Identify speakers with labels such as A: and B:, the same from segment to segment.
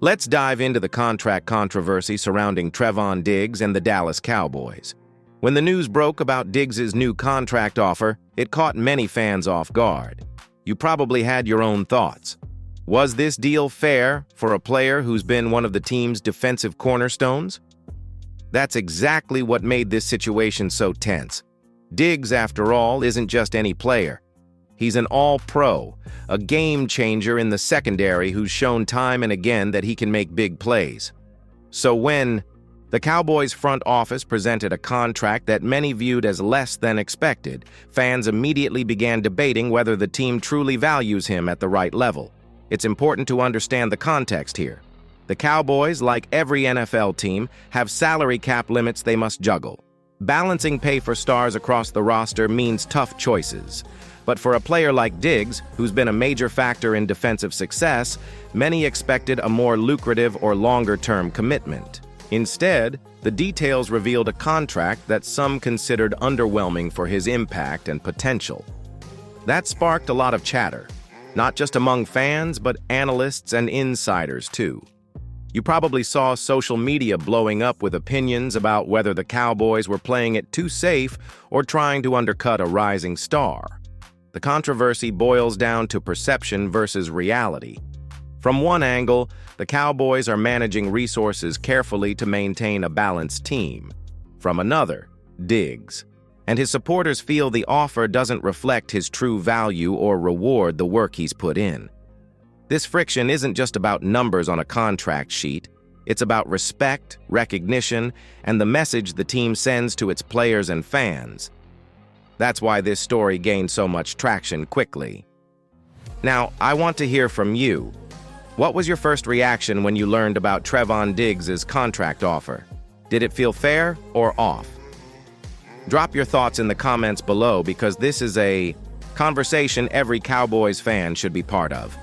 A: Let's dive into the contract controversy surrounding Trevon Diggs and the Dallas Cowboys. When the news broke about Diggs' new contract offer, it caught many fans off guard. You probably had your own thoughts. Was this deal fair for a player who's been one of the team's defensive cornerstones? That's exactly what made this situation so tense. Diggs, after all, isn't just any player. He's an all-pro, a game-changer in the secondary who's shown time and again that he can make big plays. So when the Cowboys' front office presented a contract that many viewed as less than expected, fans immediately began debating whether the team truly values him at the right level. It's important to understand the context here. The Cowboys, like every NFL team, have salary cap limits they must juggle. Balancing pay for stars across the roster means tough choices. But for a player like Diggs, who's been a major factor in defensive success, many expected a more lucrative or longer-term commitment. Instead, the details revealed a contract that some considered underwhelming for his impact and potential. That sparked a lot of chatter, not just among fans, but analysts and insiders too. You probably saw social media blowing up with opinions about whether the Cowboys were playing it too safe or trying to undercut a rising star. The controversy boils down to perception versus reality. From one angle, the Cowboys are managing resources carefully to maintain a balanced team. From another, Diggs and his supporters feel the offer doesn't reflect his true value or reward the work he's put in. This friction isn't just about numbers on a contract sheet. It's about respect, recognition, and the message the team sends to its players and fans. That's why this story gained so much traction quickly. Now, I want to hear from you. What was your first reaction when you learned about Trevon Diggs' contract offer? Did it feel fair or off? Drop your thoughts in the comments below because this is a conversation every Cowboys fan should be part of.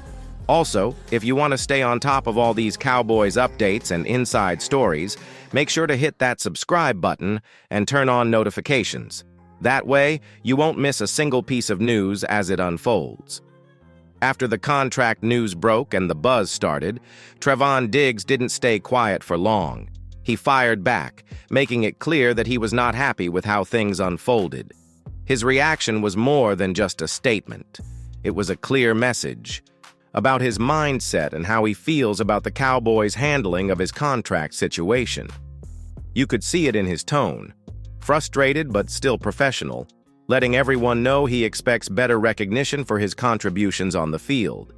A: Also, if you want to stay on top of all these Cowboys updates and inside stories, make sure to hit that subscribe button and turn on notifications. That way, you won't miss a single piece of news as it unfolds. After the contract news broke and the buzz started, Trevon Diggs didn't stay quiet for long. He fired back, making it clear that he was not happy with how things unfolded. His reaction was more than just a statement. It was a clear message about his mindset and how he feels about the Cowboys' handling of his contract situation. You could see it in his tone. Frustrated but still professional, letting everyone know he expects better recognition for his contributions on the field.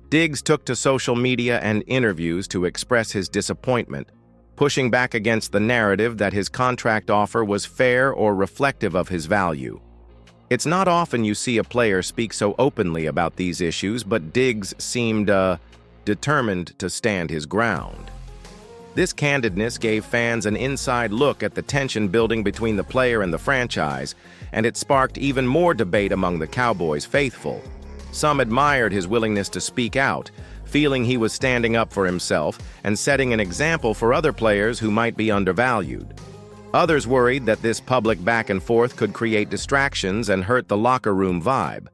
A: Diggs took to social media and interviews to express his disappointment, pushing back against the narrative that his contract offer was fair or reflective of his value. It's not often you see a player speak so openly about these issues, but Diggs seemed determined to stand his ground. This candidness gave fans an inside look at the tension building between the player and the franchise, and it sparked even more debate among the Cowboys faithful. Some admired his willingness to speak out, feeling he was standing up for himself and setting an example for other players who might be undervalued. Others worried that this public back and forth could create distractions and hurt the locker room vibe.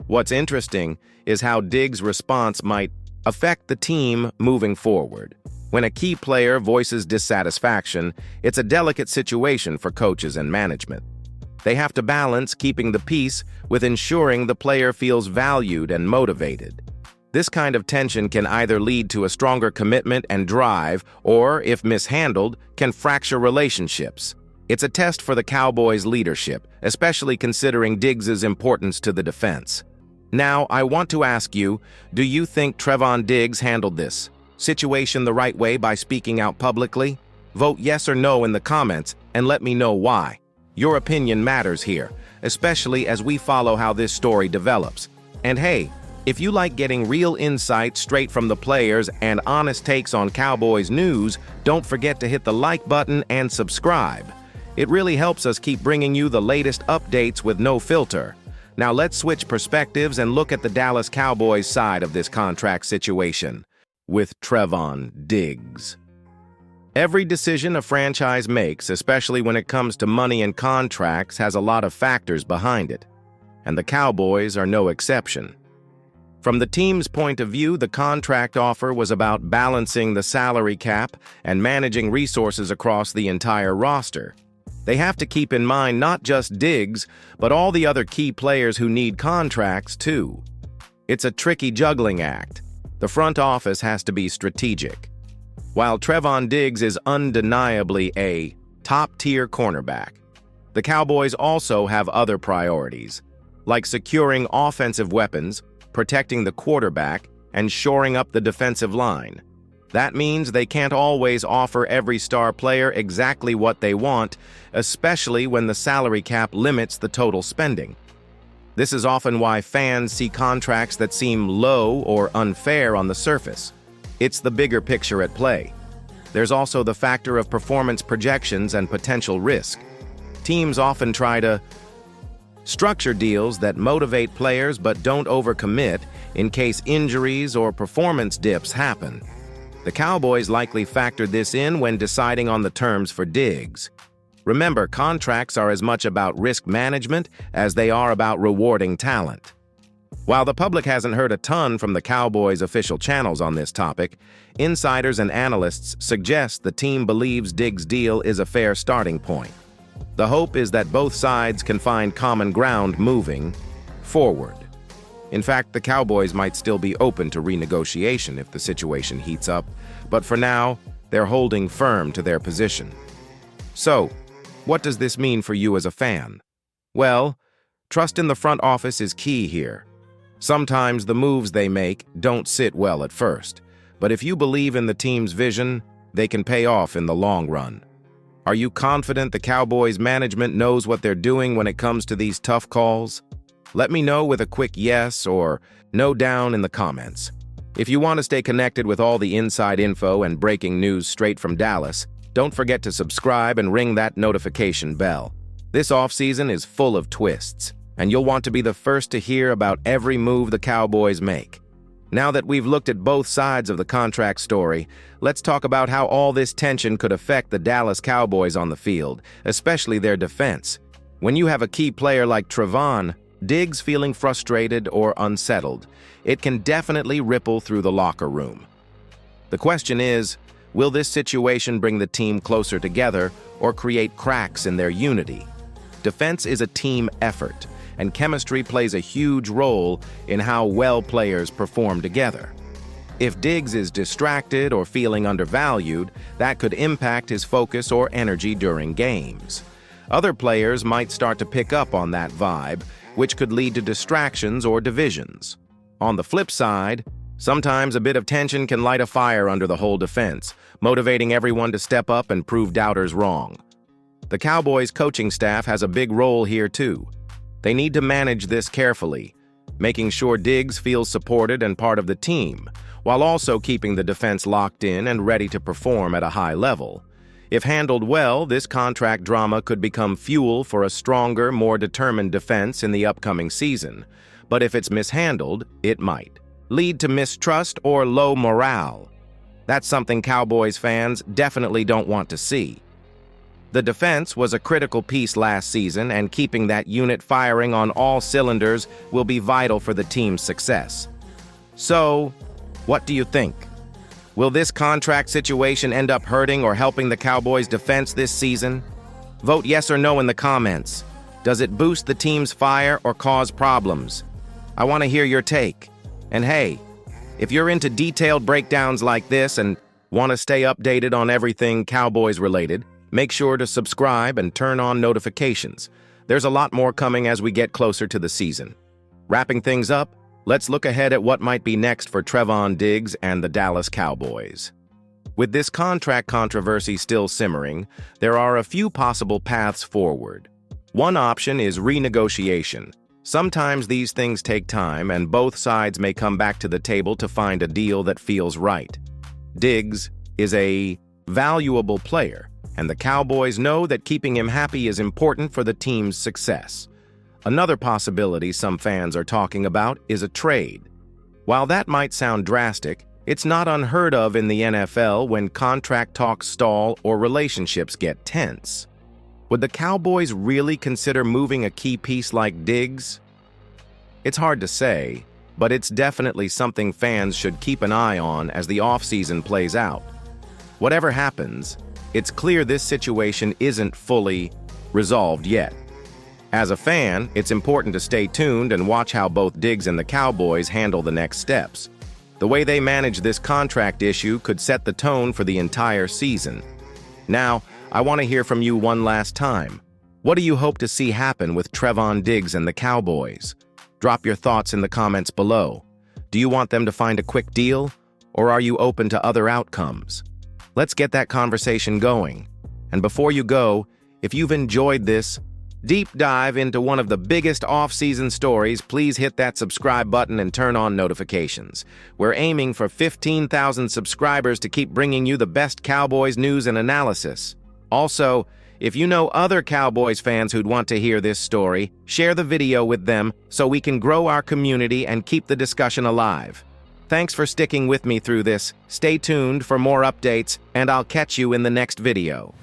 A: What's interesting is how Diggs' response might affect the team moving forward. When a key player voices dissatisfaction, it's a delicate situation for coaches and management. They have to balance keeping the peace with ensuring the player feels valued and motivated. This kind of tension can either lead to a stronger commitment and drive, or, if mishandled, can fracture relationships. It's a test for the Cowboys' leadership, especially considering Diggs' importance to the defense. Now, I want to ask you, do you think Trevon Diggs handled this situation the right way by speaking out publicly? Vote yes or no in the comments and let me know why. Your opinion matters here, especially as we follow how this story develops. And hey, if you like getting real insight straight from the players and honest takes on Cowboys news, don't forget to hit the like button and subscribe. It really helps us keep bringing you the latest updates with no filter. Now let's switch perspectives and look at the Dallas Cowboys side of this contract situation with Trevon Diggs. Every decision a franchise makes, especially when it comes to money and contracts, has a lot of factors behind it, and the Cowboys are no exception. From the team's point of view, the contract offer was about balancing the salary cap and managing resources across the entire roster. They have to keep in mind not just Diggs, but all the other key players who need contracts too. It's a tricky juggling act. The front office has to be strategic. While Trevon Diggs is undeniably a top-tier cornerback, the Cowboys also have other priorities, like securing offensive weapons, protecting the quarterback, and shoring up the defensive line. That means they can't always offer every star player exactly what they want, especially when the salary cap limits the total spending. This is often why fans see contracts that seem low or unfair on the surface. It's the bigger picture at play. There's also the factor of performance projections and potential risk. Teams often try to structure deals that motivate players but don't overcommit in case injuries or performance dips happen. The Cowboys likely factored this in when deciding on the terms for Diggs. Remember, contracts are as much about risk management as they are about rewarding talent. While the public hasn't heard a ton from the Cowboys' official channels on this topic, insiders and analysts suggest the team believes Diggs' deal is a fair starting point. The hope is that both sides can find common ground moving forward. In fact, the Cowboys might still be open to renegotiation if the situation heats up, but for now, they're holding firm to their position. So, what does this mean for you as a fan? Well, trust in the front office is key here. Sometimes the moves they make don't sit well at first, but if you believe in the team's vision, they can pay off in the long run. Are you confident the Cowboys management knows what they're doing when it comes to these tough calls? Let me know with a quick yes or no down in the comments. If you want to stay connected with all the inside info and breaking news straight from Dallas, don't forget to subscribe and ring that notification bell. This offseason is full of twists, and you'll want to be the first to hear about every move the Cowboys make. Now that we've looked at both sides of the contract story, let's talk about how all this tension could affect the Dallas Cowboys on the field, especially their defense. When you have a key player like Trevon Diggs feeling frustrated or unsettled, it can definitely ripple through the locker room. The question is, will this situation bring the team closer together or create cracks in their unity? Defense is a team effort, and chemistry plays a huge role in how well players perform together. If Diggs is distracted or feeling undervalued, that could impact his focus or energy during games. Other players might start to pick up on that vibe, which could lead to distractions or divisions. On the flip side, sometimes a bit of tension can light a fire under the whole defense, motivating everyone to step up and prove doubters wrong. The Cowboys' coaching staff has a big role here too. They need to manage this carefully, making sure Diggs feels supported and part of the team, while also keeping the defense locked in and ready to perform at a high level. If handled well, this contract drama could become fuel for a stronger, more determined defense in the upcoming season. But if it's mishandled, it might lead to mistrust or low morale. That's something Cowboys fans definitely don't want to see. The defense was a critical piece last season, and keeping that unit firing on all cylinders will be vital for the team's success. So, what do you think? Will this contract situation end up hurting or helping the Cowboys' defense this season? Vote yes or no in the comments. Does it boost the team's fire or cause problems? I want to hear your take. And hey, if you're into detailed breakdowns like this and want to stay updated on everything Cowboys related, make sure to subscribe and turn on notifications. There's a lot more coming as we get closer to the season. Wrapping things up, let's look ahead at what might be next for Trevon Diggs and the Dallas Cowboys. With this contract controversy still simmering, there are a few possible paths forward. One option is renegotiation. Sometimes these things take time, and both sides may come back to the table to find a deal that feels right. Diggs is a valuable player, and the Cowboys know that keeping him happy is important for the team's success. Another possibility some fans are talking about is a trade. While that might sound drastic, it's not unheard of in the NFL when contract talks stall or relationships get tense. Would the Cowboys really consider moving a key piece like Diggs? It's hard to say, but it's definitely something fans should keep an eye on as the offseason plays out. Whatever happens, it's clear this situation isn't fully resolved yet. As a fan, it's important to stay tuned and watch how both Diggs and the Cowboys handle the next steps. The way they manage this contract issue could set the tone for the entire season. Now, I want to hear from you one last time. What do you hope to see happen with Trevon Diggs and the Cowboys? Drop your thoughts in the comments below. Do you want them to find a quick deal, or are you open to other outcomes? Let's get that conversation going. And before you go, if you've enjoyed this deep dive into one of the biggest off-season stories, please hit that subscribe button and turn on notifications. We're aiming for 15,000 subscribers to keep bringing you the best Cowboys news and analysis. Also, if you know other Cowboys fans who'd want to hear this story, share the video with them so we can grow our community and keep the discussion alive. Thanks for sticking with me through this. Stay tuned for more updates, and I'll catch you in the next video.